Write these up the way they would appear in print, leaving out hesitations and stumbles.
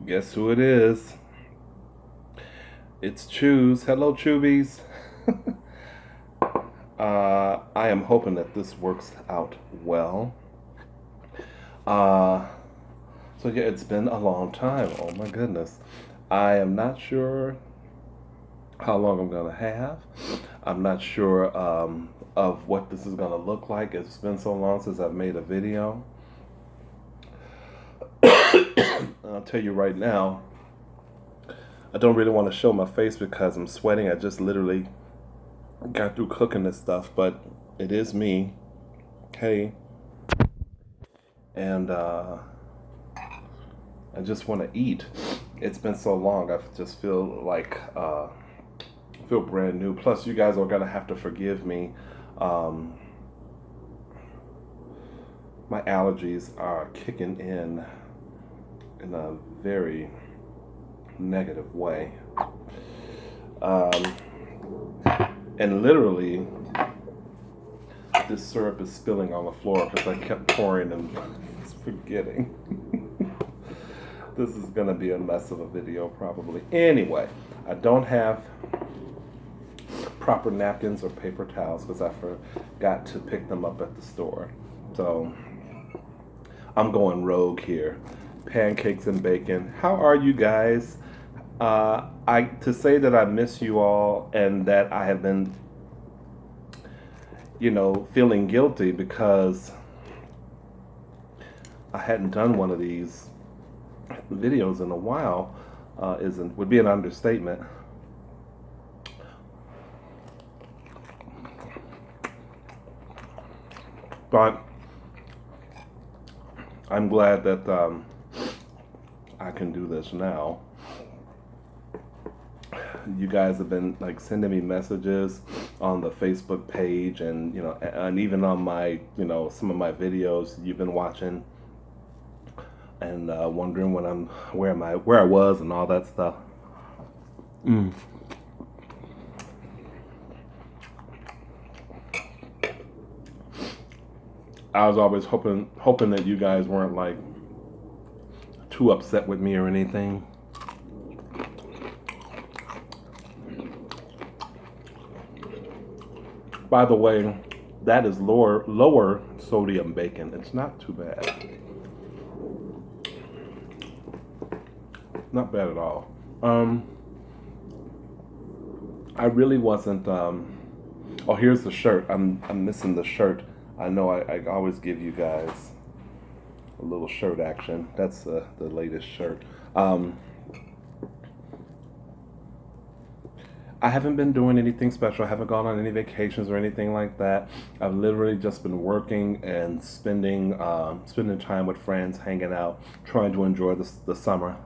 Guess who it is? It's Chews. Hello, Chewbies. I am hoping that this works out well. Uh, so yeah, it's been a long time. Oh my goodness. I am not sure how long I'm gonna have. I'm not sure of what this is gonna look like. It's been so long since I've made a video. I'll tell you right now, I don't really want to show my face because I'm sweating. I just literally got through cooking this stuff, but it is me. Hey, and I just want to eat. It's been so long. I just feel like feel brand new. Plus, you guys are gonna have to forgive me. Um, my allergies are kicking in a very negative way. Um, and literally, this syrup is spilling on the floor because I kept pouring and forgetting. This is gonna be a mess of a video probably. Anyway, I don't have proper napkins or paper towels because I forgot to pick them up at the store. So I'm going rogue here. Pancakes and bacon. How are you guys? I to say that I miss you all and that I have been, feeling guilty because I hadn't done one of these videos in a while would be an understatement. But I'm glad that I can do this now. You guys have been like sending me messages on the Facebook page, and and even on my some of my videos you've been watching, and wondering where I was and all that stuff. I was always hoping that you guys weren't like too upset with me or anything. By the way, that is lower sodium bacon. It's not too bad. Not bad at all. I really wasn't. Oh, here's the shirt. I'm missing the shirt. I know I always give you guys a little shirt action. That's the latest shirt. I haven't been doing anything special. I haven't gone on any vacations or anything like that. I've literally just been working and spending time with friends, hanging out, trying to enjoy the summer.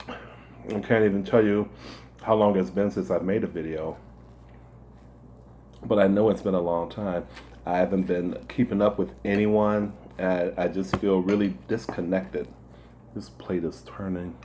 I can't even tell you how long it's been since I've made a video, but I know it's been a long time. I haven't been keeping up with anyone, and I just feel really disconnected. This plate is turning.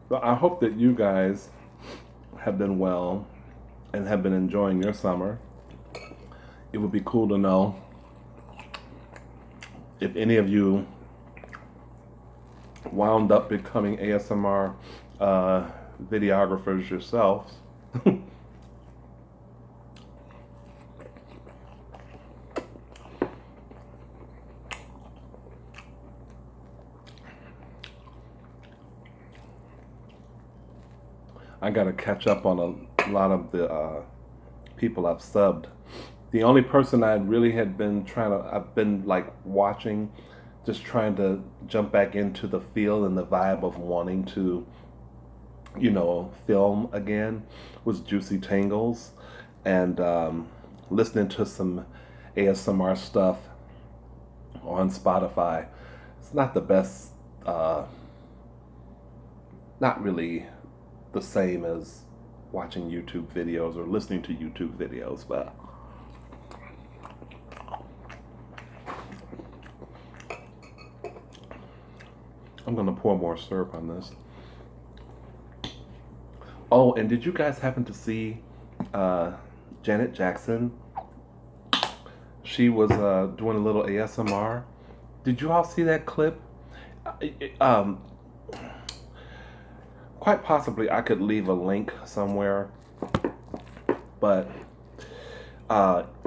So I hope that you guys have been well and have been enjoying your summer. It would be cool to know if any of you wound up becoming ASMR videographers yourselves. I gotta catch up on a lot of the people I've subbed. The only person I really had been I've been like watching, just trying to jump back into the feel and the vibe of wanting to, film again, was Juicy Tangles, and listening to some ASMR stuff on Spotify. It's not the best, not really the same as watching YouTube videos or listening to YouTube videos, but I'm gonna pour more syrup on this. Oh, and did you guys happen to see Janet Jackson? She was doing a little ASMR. Did you all see that clip? Um, quite possibly I could leave a link somewhere, but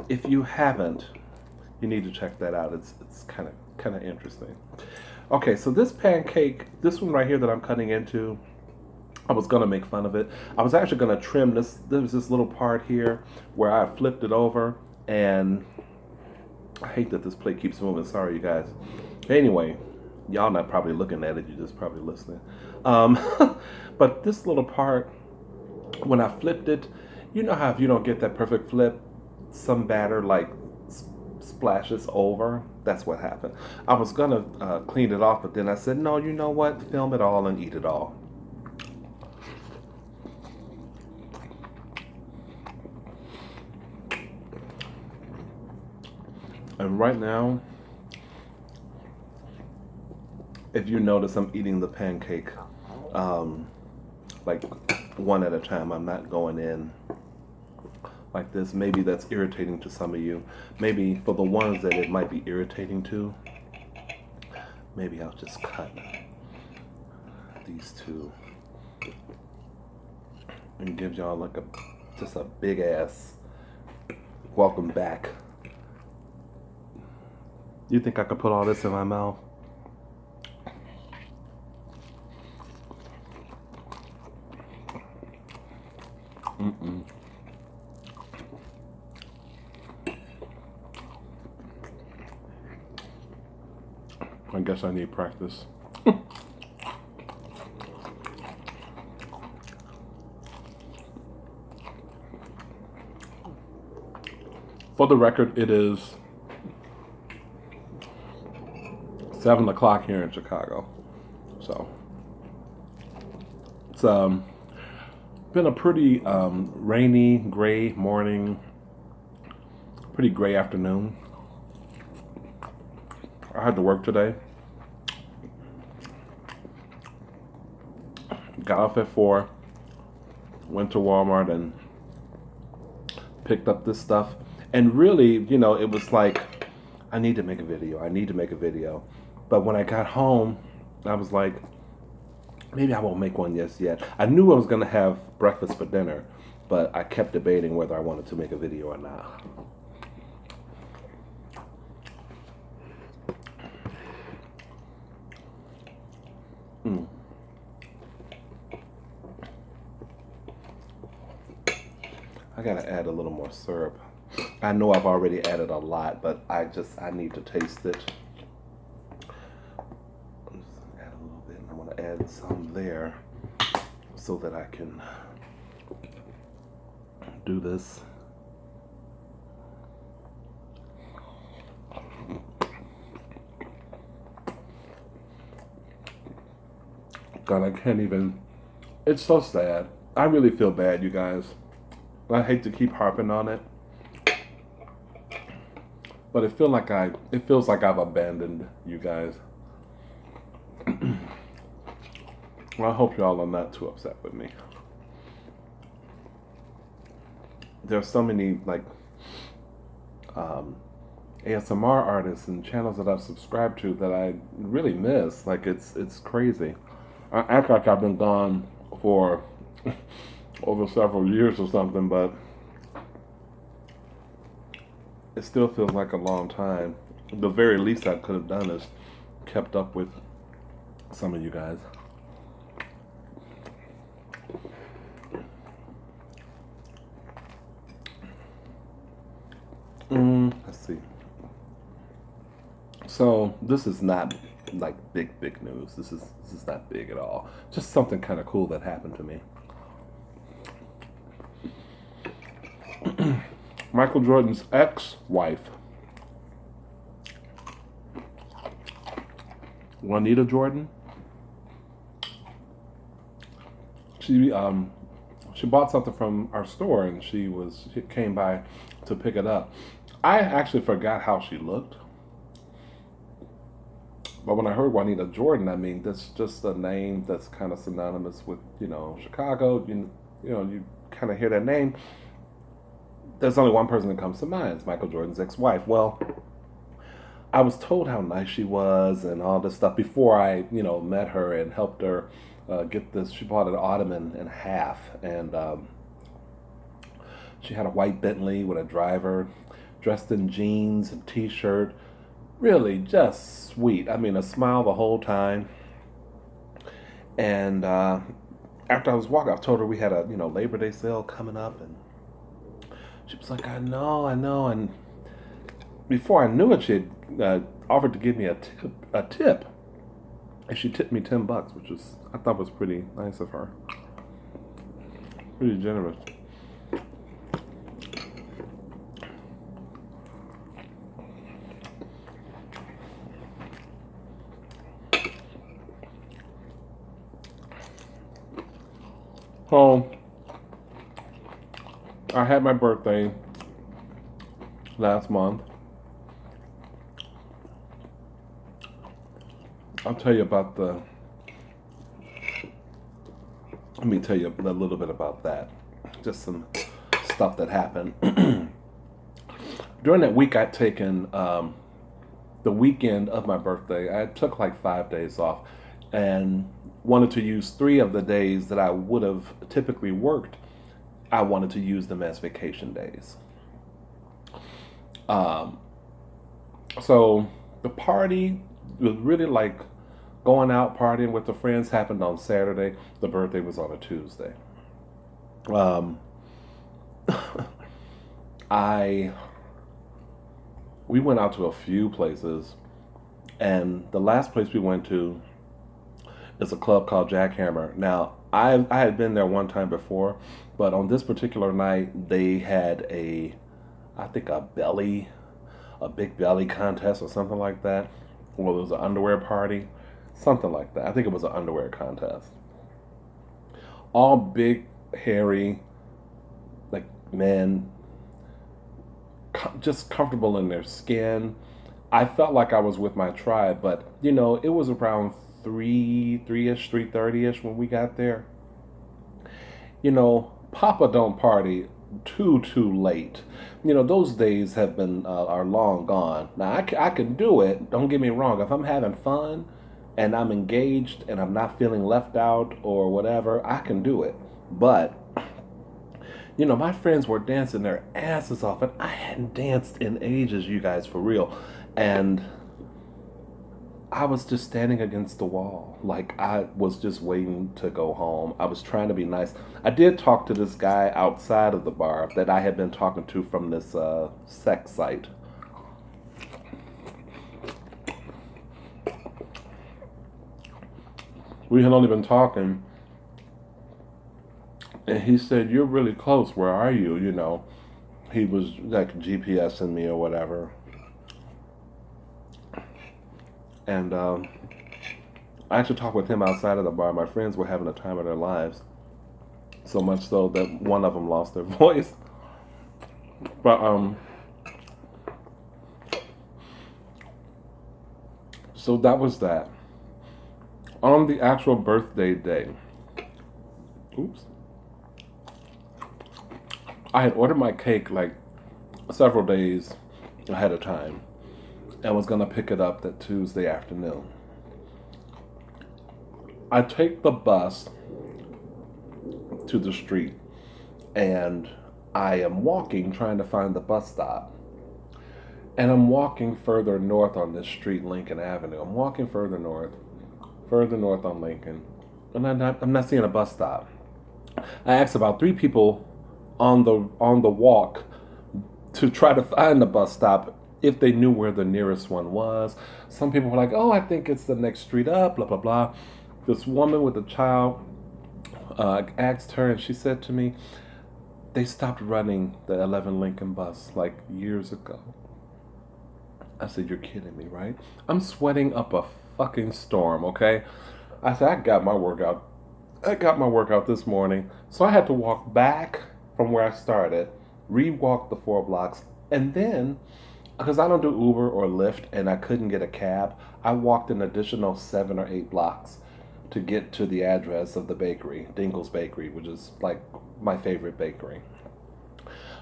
if you haven't, you need to check that out. It's kind of interesting. Okay, so this pancake, this one right here that I'm cutting into, I was gonna make fun of it. I was actually gonna trim this. There's this little part here where I flipped it over, and I hate that this plate keeps moving. Sorry, you guys. Anyway, y'all not probably looking at it. You're just probably listening. Um, but this little part, when I flipped it, you know how if you don't get that perfect flip, some batter like splashes over. That's what happened. I was gonna clean it off, but then I said, no, you know what? Film it all and eat it all. And right now, if you notice, I'm eating the pancake like one at a time. I'm not going in like this. Maybe that's irritating to some of you. Maybe for the ones that it might be irritating to, maybe I'll just cut these two and give y'all like just a big ass welcome back. You think I could put all this in my mouth? Mm-mm. I guess I need practice. For the record, it is 7 o'clock here in Chicago. So it's been a pretty rainy, gray morning, pretty gray afternoon. I had to work today. Got off at 4, went to Walmart and picked up this stuff. And really, you know, it was like, I need to make a video. I need to make a video. But when I got home, I was like, maybe I won't make one just yet. I knew I was going to have breakfast for dinner, but I kept debating whether I wanted to make a video or not. I gotta add a little more syrup. I know I've already added a lot, but I need to taste it. I'm just gonna add a little bit, and I want to add some there so that I can do this. God, I can't even. It's so sad. I really feel bad, you guys. I hate to keep harping on it, but it feels like I've abandoned you guys. Well, I hope y'all are not too upset with me. There's so many like ASMR artists and channels that I've subscribed to that I really miss. Like it's crazy. I act like I've been gone for over several years or something, but it still feels like a long time. The very least I could have done is kept up with some of you guys. Let's see. So this is not like big news. This is not big at all. Just something kind of cool that happened to me. Michael Jordan's ex-wife, Juanita Jordan, she bought something from our store and she came by to pick it up. I actually forgot how she looked, But when I heard Juanita Jordan, I mean, that's just a name that's kind of synonymous with, Chicago. You kind of hear that name. There's only one person that comes to mind. It's Michael Jordan's ex-wife. Well, I was told how nice she was and all this stuff before I, met her and helped her get this. She bought an Ottoman and a half, and she had a white Bentley with a driver, dressed in jeans and t-shirt. Really, just sweet. I mean, a smile the whole time. And after I was walking, I told her we had a Labor Day sale coming up, and she was like, I know. And before I knew it, she had offered to give me a tip, and she tipped me $10, which I thought was pretty nice of her, pretty generous. So I had my birthday last month. I'll tell you about let me tell you a little bit about that. Just some stuff that happened. During that week, I'd taken the weekend of my birthday. I took like 5 days off and wanted to use 3 of the days that I would have typically worked. I wanted to use them as vacation days. So the party was really like going out partying with the friends happened on Saturday. The birthday was on a Tuesday. Um, we went out to a few places, and the last place we went to is a club called Jackhammer. Now, I had been there one time before, but on this particular night they had I think a big belly contest or something like that. Well, it was an underwear party, something like that. I think it was an underwear contest. All big, hairy, like men, just comfortable in their skin. I felt like I was with my tribe, but it was around 3-ish, 3:30-ish when we got there. Papa don't party too late. Those days have been are long gone. Now I can do it. Don't get me wrong. If I'm having fun and I'm engaged and I'm not feeling left out or whatever, I can do it. But my friends were dancing their asses off, and I hadn't danced in ages, you guys, for real. And I was just standing against the wall. Like, I was just waiting to go home. I was trying to be nice. I did talk to this guy outside of the bar that I had been talking to from this sex site. We had only been talking, and he said, "You're really close. Where are you?" He was like GPSing me or whatever. And I actually talked with him outside of the bar. My friends were having a time of their lives, so much so that one of them lost their voice. But so that was that. On the actual birthday day, oops, I had ordered my cake like several days ahead of time and was gonna pick it up that Tuesday afternoon. I take the bus to the street, and I am walking trying to find the bus stop. And I'm walking further north on this street, Lincoln Avenue. I'm walking further north on Lincoln, and I'm not seeing a bus stop. I asked about 3 people on the walk to try to find the bus stop if they knew where the nearest one was. Some people were like, "Oh, I think it's the next street up, blah, blah, blah." This woman with a child asked her, and she said to me, they stopped running the 11 Lincoln bus like years ago. I said, "You're kidding me, right?" I'm sweating up a fucking storm, okay? I said, I got my workout this morning, so I had to walk back from where I started, re-walk the 4 blocks, and then because I don't do Uber or Lyft and I couldn't get a cab, I walked an additional 7 or 8 blocks to get to the address of the bakery, Dingle's Bakery, which is like my favorite bakery.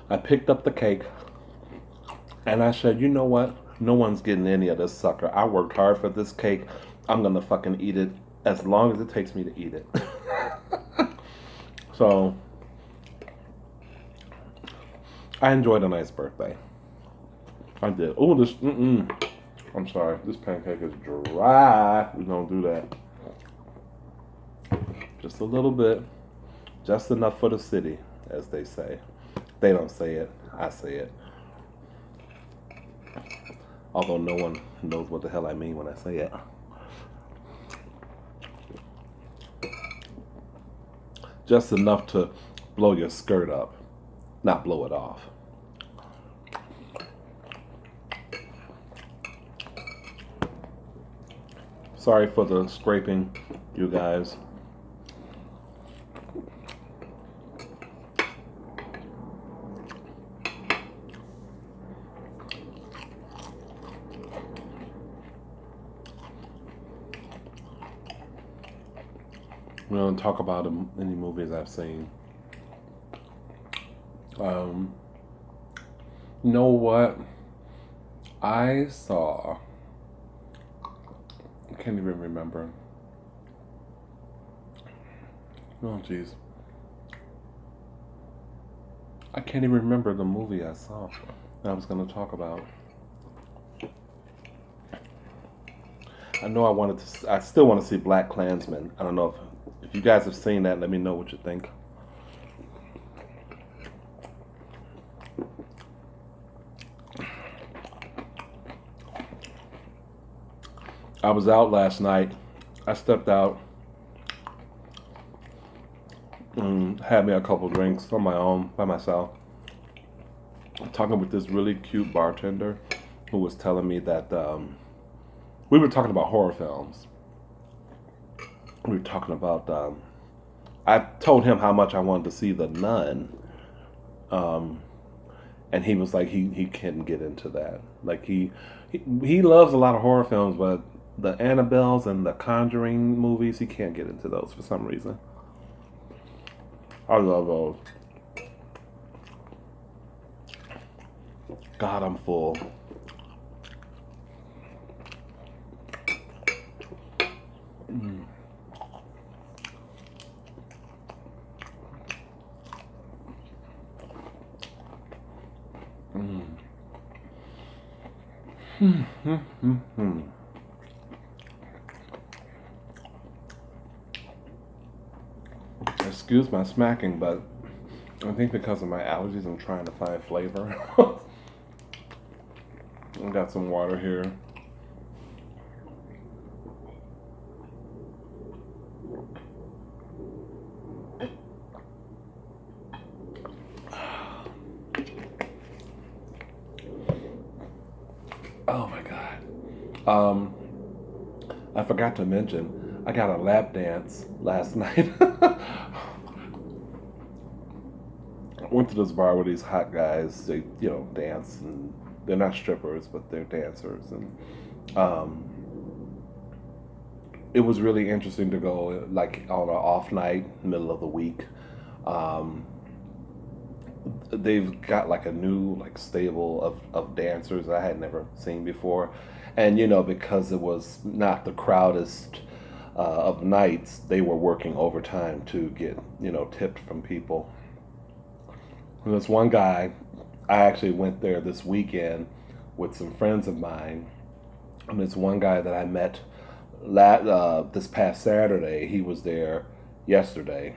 I picked up the cake and I said, you know what? No one's getting any of this sucker. I worked hard for this cake. I'm gonna fucking eat it as long as it takes me to eat it. So I enjoyed a nice birthday. I did. Oh, this. I'm sorry. This pancake is dry. We don't do that. Just a little bit. Just enough for the city, as they say. They don't say it. I say it. Although no one knows what the hell I mean when I say it. Just enough to blow your skirt up, not blow it off. Sorry for the scraping, you guys. We don't talk about any movies I've seen. You know what? I saw. I can't even remember. Oh, jeez. I can't even remember the movie I saw that I was going to talk about. I know I still want to see Black Klansman. I don't know if you guys have seen that, let me know what you think. I was out last night. I stepped out and had me a couple drinks on my own, by myself. Talking with this really cute bartender who was telling me that we were talking about horror films. We were talking about, I told him how much I wanted to see The Nun. And he was like, he couldn't get into that. Like he loves a lot of horror films, but the Annabelles and the Conjuring movies, he can't get into those for some reason. I love those. God, I'm full. Mm. Mm. Excuse my smacking, but I think because of my allergies, I'm trying to find flavor. I got some water here. Oh my God. I forgot to mention, I got a lap dance last night. I went to this bar with these hot guys. They, dance, and they're not strippers, but they're dancers. And it was really interesting to go like on an off night, middle of the week. They've got like a new like stable of dancers I had never seen before, and because it was not the crowdest of nights, they were working overtime to get tipped from people. And this one guy, I actually went there this weekend with some friends of mine, and this one guy that I met this past Saturday, he was there yesterday,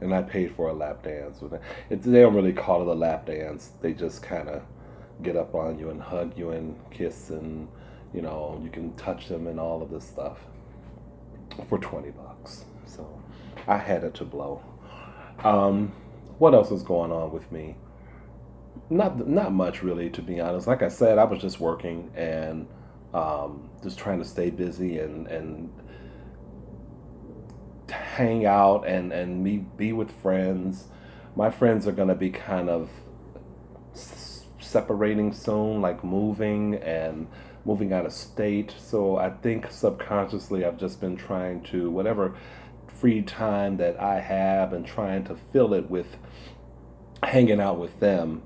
and I paid for a lap dance with him. They don't really call it a lap dance. They just kind of get up on you and hug you and kiss, and you can touch them and all of this stuff for $20. So I had it to blow. What else is going on with me? Not much really, to be honest. Like I said, I was just working and just trying to stay busy and hang out and be with friends. My friends are going to be kind of separating soon, like moving and moving out of state. So I think subconsciously I've just been trying to, whatever free time that I have, and trying to fill it with hanging out with them,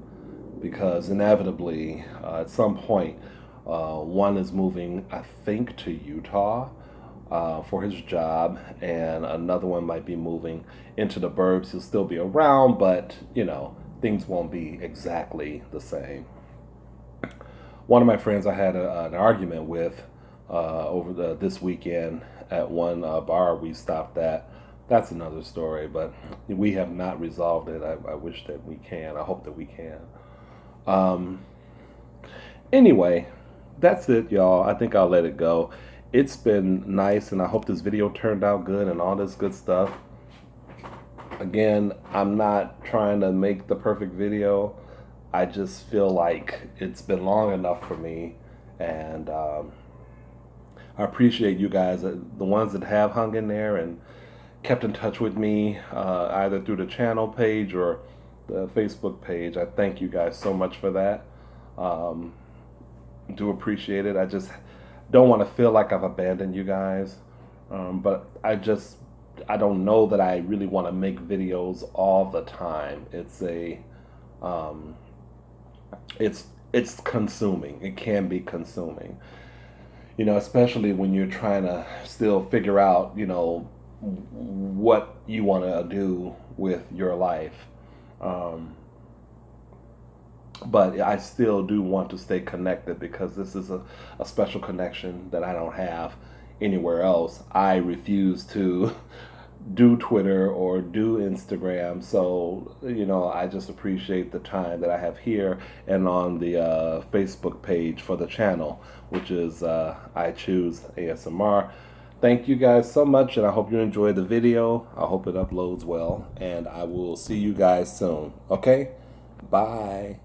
because inevitably at some point one is moving, I think, to Utah for his job, and another one might be moving into the burbs. He'll still be around, but things won't be exactly the same. One of my friends I had an argument with over this weekend at one bar we stopped at. That's another story, but we have not resolved it. I wish that we can. I hope that we can. Um, anyway, that's it, y'all. I think I'll let it go. It's been nice, and I hope this video turned out good and all this good stuff. Again, I'm not trying to make the perfect video. I just feel like it's been long enough for me, and I appreciate you guys, the ones that have hung in there and kept in touch with me, either through the channel page or the Facebook page. I thank you guys so much for that. Do appreciate it. I just don't want to feel like I've abandoned you guys, but I don't know that I really want to make videos all the time. It's consuming. It can be consuming, especially when you're trying to still figure out, what you want to do with your life. But I still do want to stay connected, because this is a special connection that I don't have anywhere else. I refuse to do Twitter or do Instagram, so I just appreciate the time that I have here and on the Facebook page for the channel, which is I Choose ASMR. Thank you guys so much, and I hope you enjoyed the video. I hope it uploads well, and I will see you guys soon. Okay? Bye.